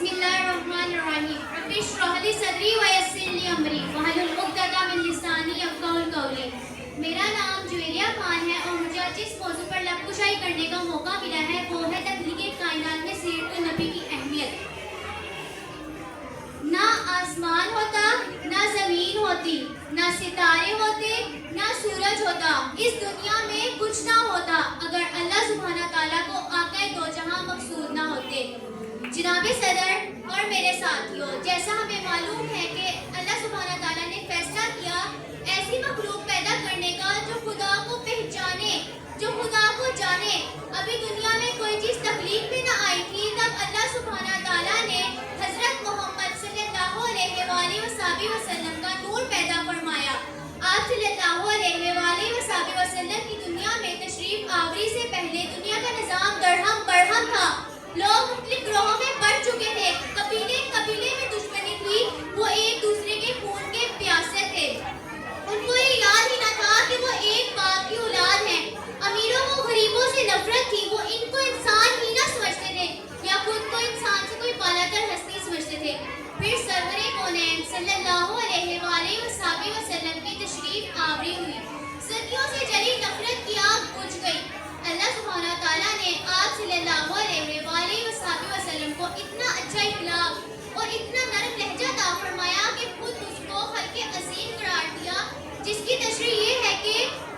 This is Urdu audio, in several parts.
بسم اللہ الرحمن الرحیم رب اشرح لی صدری ویسر لی امری واحلل عقدۃ من لسانی یفقہوا قولی۔ میرا نام جویریہ خان ہے اور مجھے جس موضوع پر لب کشائی کرنے کا موقع ملا ہے وہ ہے تخلیق کائنات میں سیرت النبی کی اہمیت۔ نہ آسمان ہوتا، نہ زمین ہوتی، نہ ستارے ہوتے، نہ سورج ہوتا، اس دنیا میں کچھ نہ ہوتا اگر اللہ سبحانہ تعالیٰ کو آقا دو جہاں مقصود نہ ہوتے۔ جناب صدر اور میرے ساتھیوں، جیسا ہمیں معلوم ہے کہ اللہ سبحانہ تعالیٰ نے فیصلہ کیا ایسی مخلوق پیدا کرنے کا جو خدا کو پہچانے، جو خدا کو جانے۔ ابھی دنیا میں کوئی چیز تخلیق بھی نہ آئی تھی، تب اللہ سبحانہ تعالیٰ نے حضرت محمد صلی اللہ علیہ وآلہ وسلم کا نور پیدا فرمایا۔ آپ صلی اللہ علیہ وآلہ وسلم کی دنیا میں تشریف آوری سے پہلے دنیا کا نظام درہم برہم تھا۔ لوگ مختلف گروہوں میں بڑھ چکے تھے، قبیلے میں دشمنی تھی، وہ ایک دوسرے کے خون کے پیاسے تھے۔ ان کو یہ یاد ہی نہ تھا کہ وہ ایک باپ کی اولاد ہیں۔ امیروں کو غریبوں سے نفرت تھی، وہ ان کو انسان ہی نہ سمجھتے تھے یا خود کو انسان سے کوئی بالا تر ہستی سمجھتے تھے۔ پھر سرور کونین صلی اللہ علیہ وآلہ وسلم کی تشریف آوری ہوئی، صدیوں سے جلی نفرت کی آگ بجھ گئی۔ اللہ سبحانہ تعالیٰ نے آپ صلی اللہ علیہ وآلہ وسلم کو اتنا اچھا اخلاق اور اتنا نرم لہجہ عطا فرمایا کہ خود اس کو خلق عظیم قرار دیا، جس کی تشریح یہ ہے کہ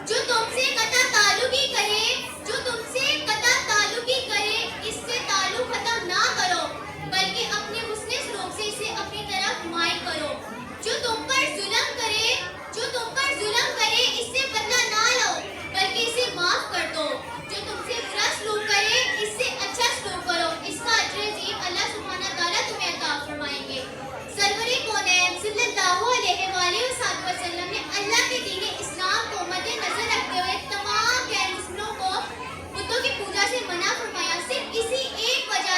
جو تم سے قطع تعلقی کرے، جو تم سے قطع تعلقی کرے، اس سے تعلق ختم نہ کرو بلکہ اپنے حسن سلوک سے اسے اپنی طرف مائل کرو۔ جو تم پر ظلم کرے، اس سے بدلہ نہ لو بلکہ اسے معاف کر دو۔ جو تم سے برا سلوک کرے، اس سے اچھا سلوک کرو، اس کا اجر عظیم اللہ سبحانہ تعالیٰ تمہیں عطا فرمائیں گے۔ سرور کونین صلی اللہ علیہ وآلہ وسلم نے اللہ کے دین اسلام کو مد نظر رکھتے ہوئے تمام غیر مسلموں کو بتوں کی پوجا سے منع فرمایا۔ صرف اسی ایک وجہ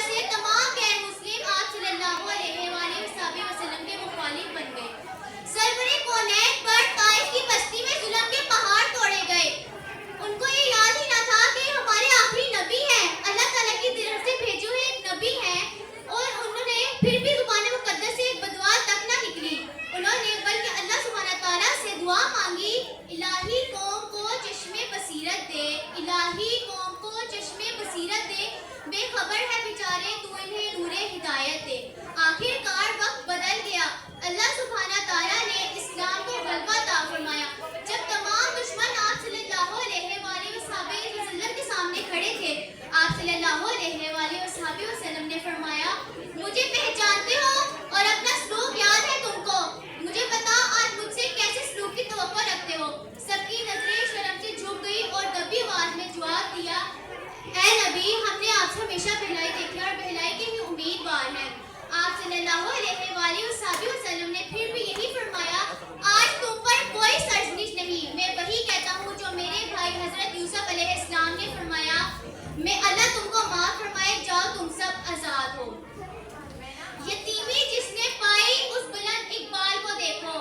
سے تمام غیر مسلم آپ صلی اللہ علیہ وآلہ وسلم کے مخالف بن گئے۔ سرور کونین پر طائف کی بستی میں ظلم کے پہاڑ توڑے گئے۔ ان کو یہ یاد ہی نہ تھا کہ ہمارے آخری نبی ہیں، اللہ تعالیٰ کی طرف سے بھیجے ہوئے ایک نبی ہیں، اور انہوں نے پھر بھی زبان مقدس سے ایک بدعا تک نہ نکلی۔ انہوں نے بلکہ اللہ سبحانہ تعالیٰ سے دعا مانگی، الہی قوم کو چشم بصیرت دے، الہی قوم کو چشم بصیرت دے، بے خبر ہے بیچارے تو انہیں نور ہدایت دے۔ آخر کار وقت بدل گیا، اللہ سبحانہ تعالیٰ نے اسلام کو غلبہ عطا فرمایا۔ جب تمام دشمن آپ صلی اللہ علیہ وآلہ وسلم کے سامنے کھڑے تھے، آپ صلی اللہ علیہ وآلہ وسلم نے فرمایا، مجھے پہچانتے ہو اور اپنا سلوک یاد ہے تم کو؟ مجھے بتا آج مجھ سے کیسے سلوک کی توقع رکھتے ہو؟ سب کی نظریں شرم سے جھک گئی اور دبی آواز میں جواب دیا، اے نبی، ہم نے آپ سے ہمیشہ بھلائی دیکھی اور بھلائی کے ہی امیدوار ہیں۔ آپ صلی اللہ علیہ وآلہ وسلم نے پھر بھی یہی فرمایا، آج تم پر کوئی سرزنش نہیں، میں وہی کہتا ہوں جو میرے بھائی حضرت یوسف علیہ السلام نے فرمایا، میں اللہ تم کو معاف فرمائے، جاؤ تم سب آزاد ہو۔ یتیمی جس نے پائی اس بلند اقبال کو دیکھو،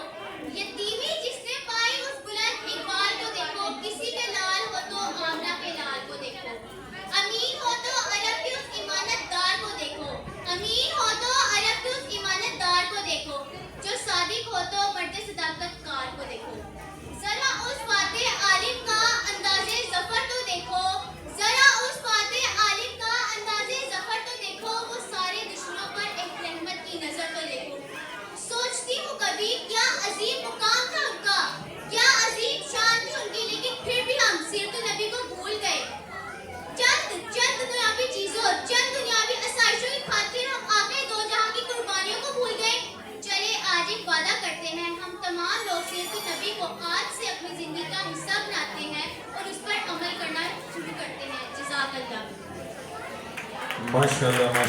یتیمی جس نے پائی اس بلند اقبال کو دیکھو، کسی کے لال ہو تو آمنہ کے لال کو دیکھو، امین ہو تو عرب کے اس امانت دار کو دیکھو، امین ہو تو عرب کے اس امانت دار کو دیکھو، جو صادق ہو تو مرد صداقت کار کو دیکھو۔ ذرا اس فاتح عالم کا انداز ظفر تو دیکھو، ذرا اس فاتح عالم کا انداز ظفر تو دیکھو، وہ سارے دشمنوں پر ایک رحمت کی نظر تو دیکھو۔ سوچتی ہوں کبھی کیا عظیم مقام تھا ان کا، کیا عظیم شان تھی ان کی، لیکن پھر بھی ہم سیرت النبی کو بھول گئے۔ چند دنیاوی چیزوں، چند دنیاوی آسائشوں کی خاطر ہم آقا دو جہاں کی قربانیوں کو بھول گئے۔ چلے آج ایک وعدہ کرتے ہیں، ہم تمام لوگ سیرت النبی کو آج سے اپنی زندگی کا حصہ بناتے ہیں اور اس پر عمل کرنا شروع کرتے ہیں۔ جزاک اللہ۔ ماشاءاللہ۔